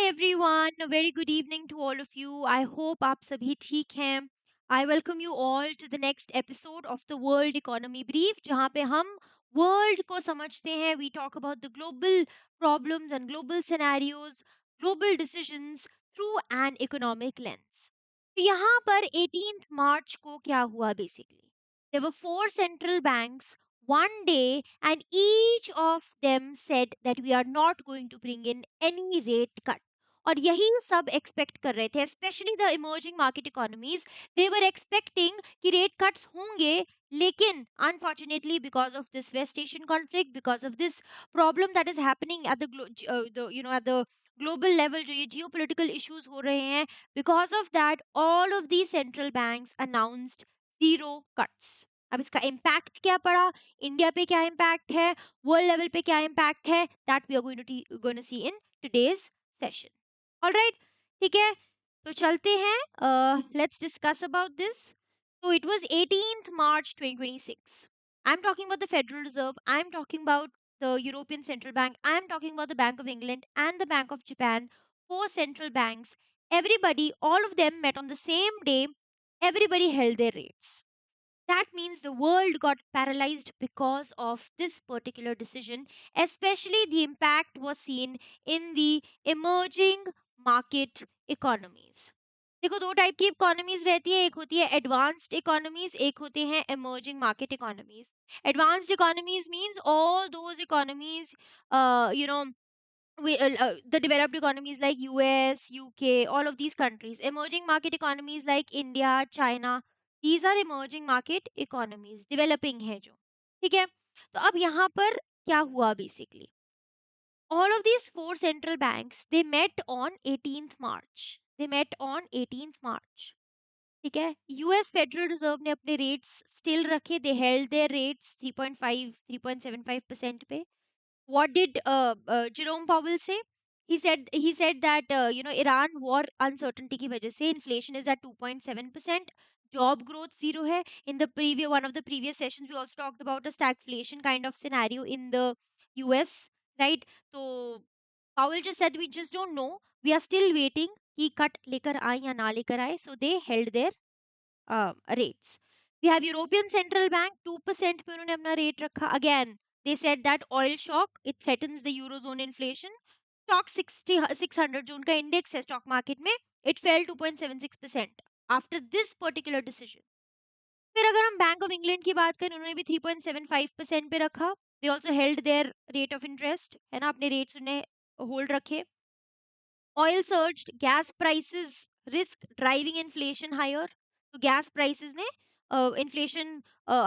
everyone, a very good evening to all of you. I hope आप सभी ठीक हैं. I welcome you all to the next episode of the World Economy Brief, जहाँ पे हम world को समझते हैं. We talk about the global problems and global scenarios, global decisions through an economic lens. तो यहाँ पर 18th March को क्या हुआ basically? There were four central banks one day, and each of them said that we are not going to bring in any rate cut. और यही सब expect कर रहे थे, especially the emerging market economies. They were expecting कि rate cuts होंगे, लेकिन unfortunately because of this West Asian conflict, because of this problem that is happening at the global level, जो ये जियो पोलिटिकल इशूज हो रहे हैं, because of that all of the central banks announced zero cuts. अब इसका impact क्या पड़ा, India पे क्या इम्पैक्ट है, वर्ल्ड लेवल पे क्या इम्पैक्ट है, that we are going to see in today's session. Alright, ठीक है, तो चलते हैं. Let's discuss about this. So it was 18th March 2026. I'm talking about the Federal Reserve. I'm talking about the European Central Bank. I'm talking about the Bank of England and the Bank of Japan. Four central banks. Everybody, all of them met on the same day. Everybody held their rates. That means the world got paralyzed because of this particular decision. Especially the impact was seen in the emerging market economies. देखो, दो type की economies रहती है, एक होती है advanced economies, एक होते हैं emerging market economies. Advanced economies means all those economies, you know the developed economies like US, UK, all of these countries. Emerging market economies like India, China, these are emerging market economies, developing है जो. ठीक है, तो अब यहाँ पर क्या हुआ basically? All of these four central banks, they met on 18th March. They met on 18th March. ठीक है, यूएस फेडरल रिजर्व ने अपने रेट्स स्टिल रखे. दे हेल्ड देयर रेट्स 3.5 3.75% पे. What did Jerome Powell say? He said that Iran war uncertainty की वजह से inflation is at 2.7%, job growth zero है. In the previous one of the previous sessions, we also talked about a stagflation kind of scenario in the US, right? So Powell just said we just don't know. We are still waiting कि cut लेकर आए या ना लेकर आए. So they held their rates. We have European Central Bank 2% पे उन्होंने अपना रेट रखा. Again, they said that oil shock, it threatens the eurozone inflation. Stock 600 जो उनका इंडेक्स है स्टॉक मार्केट में, it fell 2.76% after this particular decision. फिर अगर हम बैंक ऑफ इंग्लैंड की बात करें, उन्होंने भी 3.75% पे रखा. They also held their rate of interest, है ना, अपने रेट्स उन्हें होल्ड रखे. Oil surged, gas prices risk driving inflation higher. तो gas prices ने inflation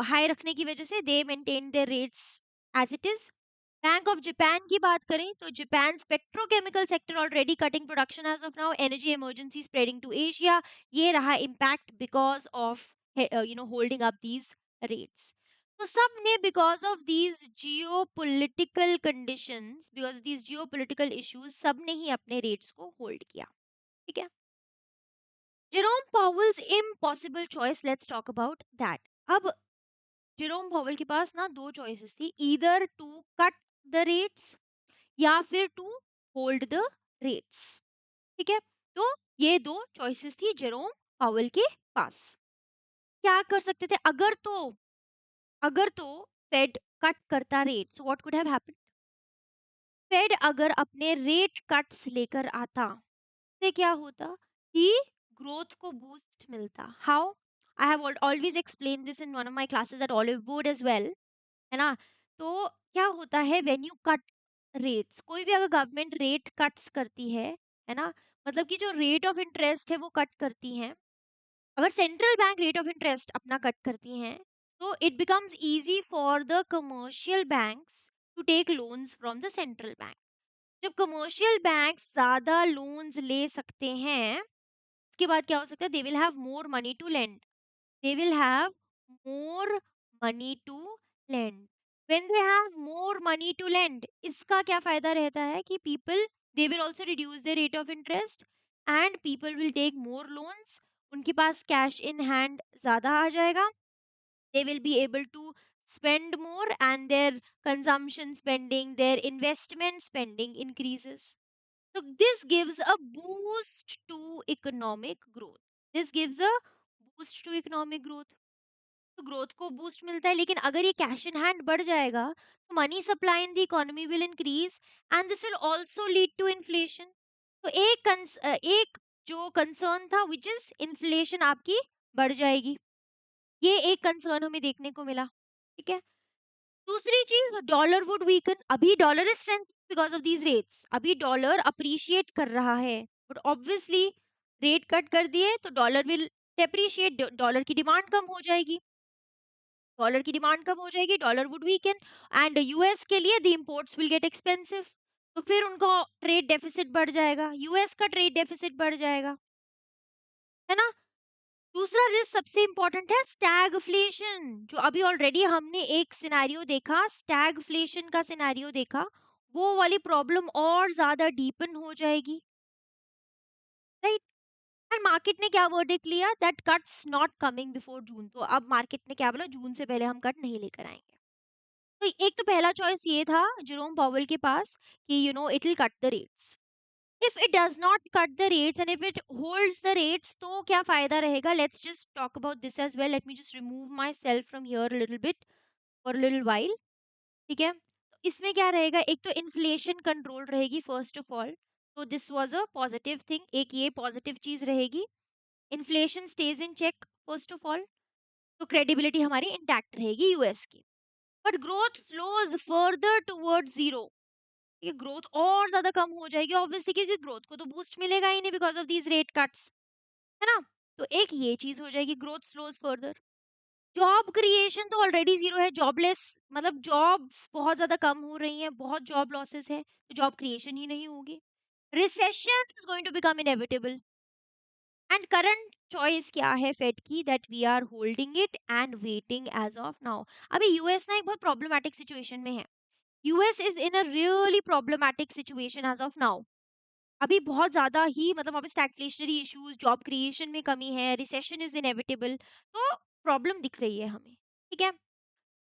high रखने की वजह से they maintained their rates as it is. Bank of Japan की बात करें तो Japan's petrochemical sector already cutting production as of now, energy emergency spreading to Asia. ये रहा impact because of holding up these rates. तो सब ने because of these geopolitical conditions, because these geopolitical issues, सब ने ही अपने रेट्स को hold किया. ठीक है, Jerome Powell's impossible choice, let's talk about that. अब जेरोम पॉवेल के पास ना दो चॉइसेस थी, either to cut the rates या फिर टू होल्ड द रेट्स. ठीक है, तो ये दो चॉइसेस थी जेरोम पावेल के पास. क्या कर सकते थे? अगर तो फेड कट करता rate, so what could have happened? Fed अगर अपने रेट कट्स लेकर आता, से क्या होता कि ग्रोथ को बूस्ट मिलता. How? I have always explain this in one of my classes at Oliveboard as well, है ना. तो क्या होता है व्हेन यू कट रेट्स, कोई भी अगर गवर्नमेंट रेट कट्स करती है ना, मतलब कि जो रेट ऑफ इंटरेस्ट है वो कट करती है. अगर central bank rate of interest अपना कट करती हैं, तो it becomes easy for the commercial banks to take loans from the central bank. जब कमर्शियल बैंक ज्यादा लोन्स ले सकते हैं, इसके बाद क्या हो सकता है? They will have more money to lend. They will have more money to lend. When they have more money to lend, इसका क्या फायदा रहता है कि people, they will also reduce their rate of interest and people will take more loans. उनके पास cash in hand ज़्यादा आ जाएगा. They will be able to spend more and their consumption spending, their investment spending increases. So this gives a boost to economic growth. This gives a boost to economic growth. तो growth को boost मिलता है, लेकिन अगर ये cash in hand बढ़ जाएगा तो money supply in the economy will increase and this will also lead to inflation. तो एक जो कंसर्न था विच इज इन्फ्लेशन आपकी बढ़ जाएगी, ये एक कंसर्न हमें देखने को मिला। ठीक है, दूसरी चीज डॉलर वुड वीकन। अभी dollar is strength because of these rates, अभी डॉलर अप्रिशिएट कर रहा है, बट ऑब्वियसली रेट कट कर दिए तो डॉलर विल डेप्रिशिएट, डॉलर की डिमांड कम हो जाएगी, डॉलर की डिमांड कम हो जाएगी, dollar would weaken and US के लिए the imports will get expensive, तो फिर उनका ट्रेड डेफिसिट बढ़ जाएगा, यूएस का ट्रेड डेफिसिट बढ़ जाएगा, है ना। दूसरा रिस्क सबसे इंपॉर्टेंट है स्टैगफ्लेशन, जो अभी ऑलरेडी हमने एक सिनेरियो देखा, स्टैगफ्लेशन का सिनेरियो देखा, वो वाली प्रॉब्लम और ज्यादा डीपन हो जाएगी, राइट। और मार्केट ने क्या वर्डिक्ट लिया, that cuts not coming before June, तो अब मार्केट ने क्या बोला, जून से पहले हम कट नहीं लेकर आएंगे। तो एक तो पहला चॉइस ये था जेरोम पावेल के पास कि it will cut the rates. If it does not cut the rates and if it holds the rates तो क्या फायदा रहेगा, let's just talk about this as well, let me just remove myself from here little bit for little while. ठीक है, तो इसमें क्या रहेगा, एक तो इन्फ्लेशन कंट्रोल रहेगी फर्स्ट ऑफ ऑल, तो this was a positive thing, एक ये पॉजिटिव चीज रहेगी, inflation stays in check first of all, तो क्रेडिबिलिटी हमारी इंटैक्ट रहेगी यूएस की। But growth slows further towards zero, ये ग्रोथ और ज्यादा कम हो जाएगी ऑब्वियसली, क्योंकि ग्रोथ को तो बूस्ट मिलेगा ही नहीं because of these rate cuts, है ना। तो एक ये चीज हो जाएगी, growth slows further. Job creation तो ऑलरेडी जीरो है, जॉबलेस मतलब जॉब्स बहुत ज्यादा कम हो रही हैं, बहुत जॉब लॉसेस है, तो जॉब क्रिएशन ही नहीं होगी, recession is going to become inevitable. And current choice क्या है फेड की, that we are holding it and waiting as of now. अभी यूएस ना एक बहुत प्रॉब्लमेटिक सिचुएशन में है, US is in a really problematic situation as of now. अभी बहुत ज़्यादा ही मतलब वहाँ पे स्टैग्फ्लेशनरी इश्यूज, जॉब क्रिएशन में कमी है, रिसेशन इज इनएविटेबल, तो प्रॉब्लम दिख रही है हमें। ठीक है,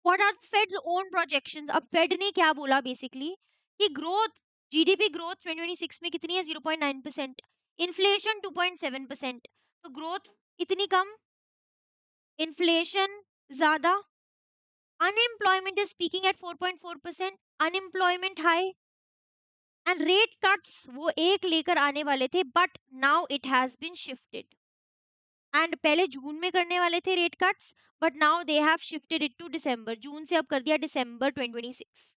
what are Fed's own projections, अब फेड ने क्या बोला बेसिकली कि ग्रोथ, जीडीपी ग्रोथ 2026 में कितनी है, 0.9%, इन्फ्लेशन 2.7%, तो ग्रोथ इतनी कम, इन्फ्लेशन ज्यादा, unemployment is speaking at 4.4%, unemployment high, and rate cuts वो एक लेकर आने वाले थे but now it has been shifted, and पहले जून में करने वाले थे rate cuts but now they have shifted it to December, June से अब कर दिया दिसंबर 2026।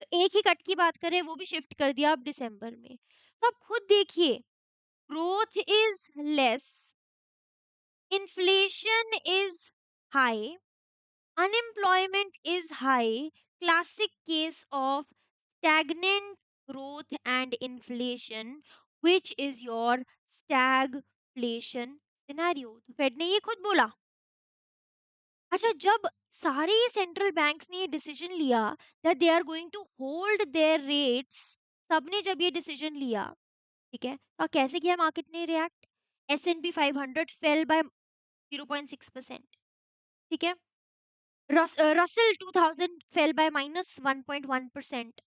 तो एक ही कट की बात करें वो भी शिफ्ट कर दिया अब दिसंबर में, तो आप खुद देखिए, growth is less, inflation is high, unemployment is high, classic case of stagnant growth and inflation, which is your stagflation scenario। तो फेड ने ये खुद बोला। अच्छा, जब सारे ये सेंट्रल बैंक्स ने ये डिसीजन लिया that they are going to hold their rates, सबने जब ये डिसीजन लिया, ठीक है, तो कैसे किया मार्केट ने रिएक्ट, S&P 500 फेल बाय 0.6%, ठीक है, Russell 2000 fell by -1.1%.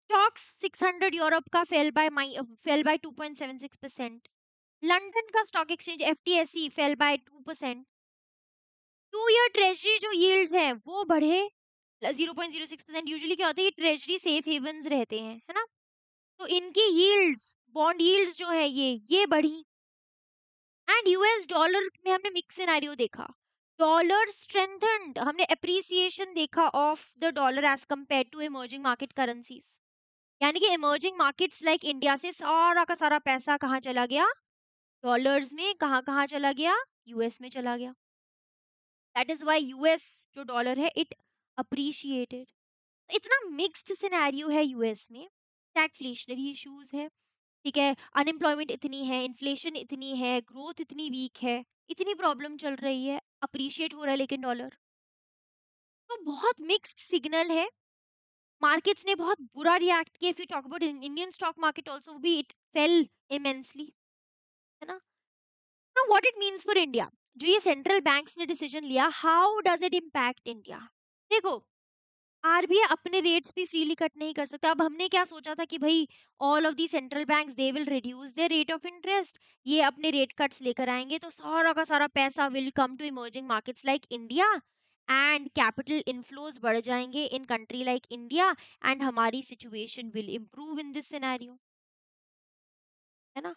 Stocks 600 Europe का fell by 2.76%. लंदन का stock exchange FTSE fell by 2%. 2 year treasury जो यील्ड्स हैं वो बढ़े 0.06%। यूजुअली क्या होता है, ये ट्रेजरी सेफ हेवन्स रहते हैं, है ना, तो इनकी यील्ड्स, बॉन्ड यील्ड्स जो है ये बढ़ी। एंड यूएस डॉलर में हमने मिक्स सिनेरियो देखा, डॉलर स्ट्रेंथन्ड, हमने एप्रिसिएशन देखा of the dollar as compare to emerging market currencies, यानी कि इमर्जिंग मार्केट्स लाइक इंडिया से सारा का सारा पैसा कहाँ चला गया, डॉलर्स में, कहाँ कहाँ चला गया, यूएस में चला गया। दैट इज व्हाई यूएस जो डॉलर है इट अप्रिशिएटेड। इतना मिक्स्ड सिनेरियो है यूएस में, स्टैगफ्लेशनरी इश्यूज है, ठीक है, अनएम्प्लॉयमेंट इतनी है, इन्फ्लेशन इतनी है, ग्रोथ इतनी वीक है, इतनी प्रॉब्लम चल रही है, अप्रिशिएट हो रहा है लेकिन डॉलर, तो बहुत मिक्स्ड सिग्नल है। मार्केट्स ने बहुत बुरा रिएक्ट किया, if you talk about Indian stock market also भी इट फेल इमेंसली, है ना। Now what it means for India, जो ये सेंट्रल बैंक्स ने डिसीजन लिया, how does it impact India. देखो, आरबीआई अपने रेट्स भी फ्रीली कट नहीं कर सकता। अब हमने क्या सोचा था कि भाई all of the central banks they will reduce there rate of interest, ये अपने रेट कट्स लेकर आएंगे तो सारा का सारा पैसा will come to emerging markets like India and capital inflows बढ़ जाएंगे in country like India and हमारी situation will improve in this scenario, है ना?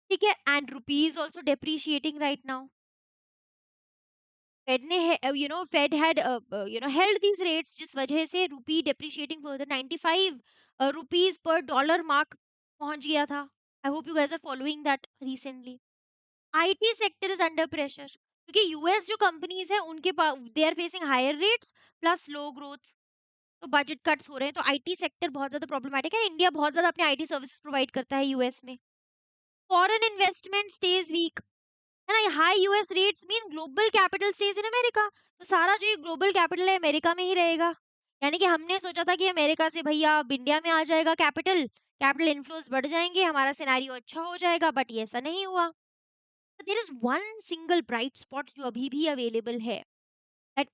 ठीक है, and rupees also depreciating right now. Fed ने Fed had held these rates जिस वजह से rupee depreciating further 95 rupees per dollar mark पहुंच गया था। I hope you guys are following that recently. IT sector is under pressure क्योंकि US जो companies है उनके पास they are facing higher rates plus low growth, तो बजट कट्स हो रहे हैं, तो आईटी सेक्टर बहुत ज्यादा प्रॉब्लमेटिक है। इंडिया बहुत ज्यादा अपने आईटी सर्विसेज प्रोवाइड करता है यूएस में। फॉरेन इन्वेस्टमेंट स्टेज वीक, है ना? High US rates mean global capital stage in America, तो सारा जो ये ग्लोबल कैपिटल है अमेरिका में ही रहेगा। यानी कि हमने सोचा था कि अमेरिका से भैया अब इंडिया में आ जाएगा कैपिटल, कैपिटल इनफ्लोज बढ़ जाएंगे, हमारा सिनेरियो अच्छा हो जाएगा, बट ये ऐसा नहीं हुआ। There is one single bright spot जो अभी भी अवेलेबल है, दैट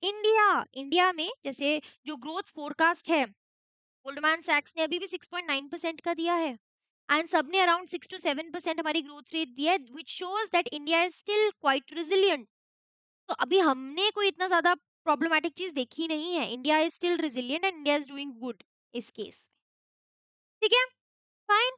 इंडिया में जैसे जो ग्रोथ फोरकास्ट है गोल्डमैन सैक्स ने अभी भी 6.9% का दिया है एंड सबने अराउंड 6 to 7% हमारी ग्रोथ रेट दिया है, which shows that India is still quite resilient. तो अभी हमने कोई इतना ज्यादा प्रॉब्लमेटिक चीज देखी नहीं है, India is still resilient and India is doing good इस केस में। ठीक है, फाइन।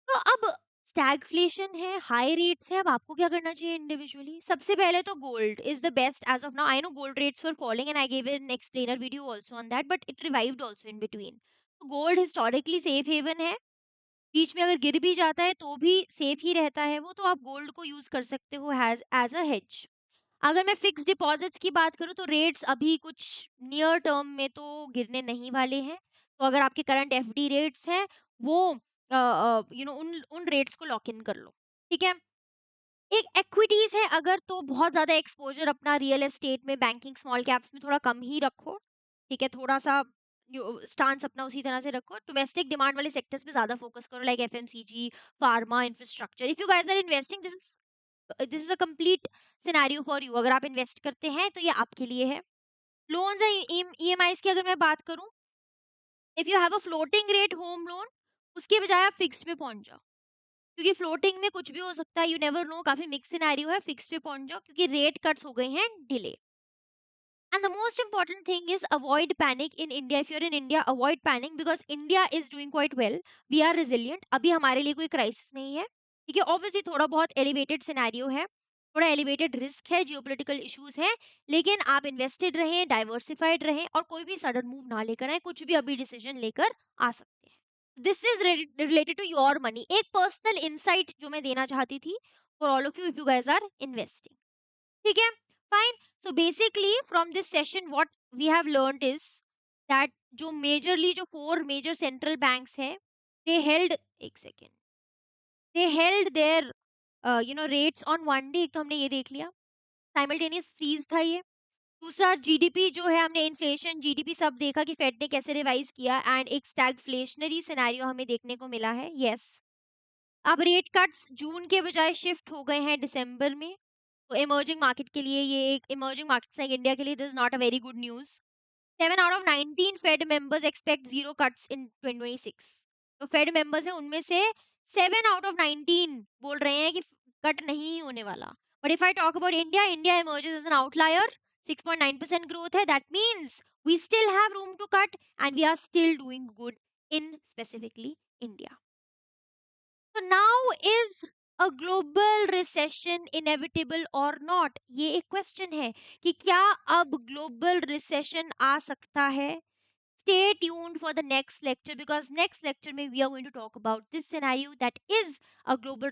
तो अब स्टैगफ्लेशन है, हाई रेट्स है, अब आपको क्या करना चाहिए इंडिविजुअली? सबसे पहले तो gold is the best as of now. I know gold rates were falling and I give an explainer video also on that, but it revived also in between. तो गोल्ड हिस्टोरिकली सेफ हेवन है, बीच में अगर गिर भी जाता है तो भी सेफ ही रहता है वो, तो आप गोल्ड को यूज कर सकते हो एज एज अ हेज। अगर मैं फिक्स डिपॉजिट्स की बात करूँ तो रेट्स अभी कुछ नियर टर्म में तो गिरने नहीं वाले हैं, तो अगर आपके करंट एफडी रेट्स हैं वो उन उन रेट्स को लॉक इन कर लो। ठीक है, एक इक्विटीज है अगर, तो बहुत ज्यादा एक्सपोजर अपना रियल एस्टेट में, बैंकिंग, स्मॉल कैप्स में थोड़ा कम ही रखो। ठीक है, थोड़ा सा स्टांस अपना उसी तरह से रखो। डोमेस्टिक डिमांड वाले सेक्टर्स पे ज्यादा फोकस करो like FMCG, pharma, infrastructure. If you guys are investing, this is a complete scenario for you. अगर आप इन्वेस्ट करते हैं तो ये आपके लिए है। लोन्स एंड ईएमआईज की अगर मैं बात करूं, if you have a floating rate home loan, उसके बजाय आप फिक्स्ड पे पहुंच जाओ, क्योंकि फ्लोटिंग में कुछ भी हो सकता है, यू नेवर नो, काफी मिक्स सिनेरियो है। फिक्स्ड पे पहुंच जाओ क्योंकि रेट कट्स हो गए हैं delay. And the most important thing is avoid panic in India. If you're in India, avoid panic because India is doing quite well. We are resilient. अभी हमारे लिए कोई क्राइसिस नहीं है। ठीक है, ऑब्वियसली थोड़ा बहुत एलिवेटेड सिनेरियो है, थोड़ा एलिवेटेड रिस्क है, जियोपॉलिटिकल इश्यूज हैं, लेकिन आप इन्वेस्टेड रहें, डाइवर्सिफाइड रहें और कोई भी सडन मूव ना लेकर आए, कुछ भी अभी डिसीजन लेकर आ सकते हैं। This is related to your money. एक पर्सनल इंसाइट जो मैं देना चाहती थी for all of you if you guys are investing. ठीक है, fine. So basically from this session what we have learned is that जो मेजरली जो फोर मेजर सेंट्रल बैंक्स है, दे हेल्ड, एक second, they held their rates on one day. एक तो हमने ये देख लिया, साइमल्टेनियस फ्रीज था ये। दूसरा जीडीपी जो है, हमने इन्फ्लेशन, जीडीपी सब देखा कि फेड ने कैसे रिवाइज किया एंड एक स्टैगफ्लेशनरी सिनेरियो हमें देखने को मिला है। यस, अब रेट कट्स जून के बजाय शिफ्ट हो गए हैं दिसंबर में, तो इमर्जिंग मार्केट के लिए, ये एक इमर्जिंग मार्केट्स लाइक इंडिया के लिए this is not a very good news. 7 out of 19 Fed members expect zero cuts in 2026। तो फेड मेंबर्स हैं उनमें से 7 out of 19 बोल रहे हैं कि कट नहीं होने वाला। But if I talk about India, India emerges as an outlier. 6.9% growth है, that means we still have room to cut and we are still doing good in specifically India. तो now is a global recession inevitable और not? ये एक question है कि क्या अब global recession आ सकता है। Stay tuned for the next lecture because next lecture में we are going to talk about this scenario that is a global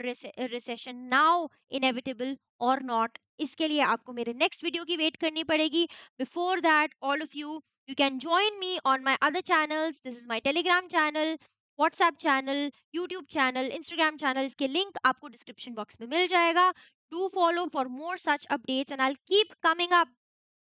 recession now inevitable or not. इसके लिए आपको मेरे next video की wait करनी पड़ेगी। Before that, all of you, you can join me on my other channels. This is my Telegram channel, WhatsApp channel, YouTube channel, Instagram channel. इसके link आपको description box में मिल जाएगा। Do follow for more such updates and I'll keep coming up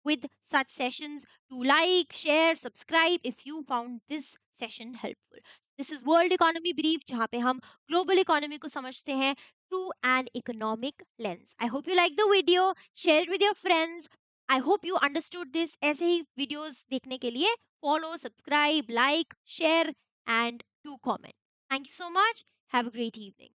with such sessions. To like, share, subscribe if you found this session helpful. This is World Economy Brief जहाँ पे हम global economy को समझते हैं through an economic lens. I hope you like the video. Share it with your friends. I hope you understood this. ऐसे ही videos देखने के लिए follow, subscribe, like, share and do comment. Thank you so much. Have a great evening.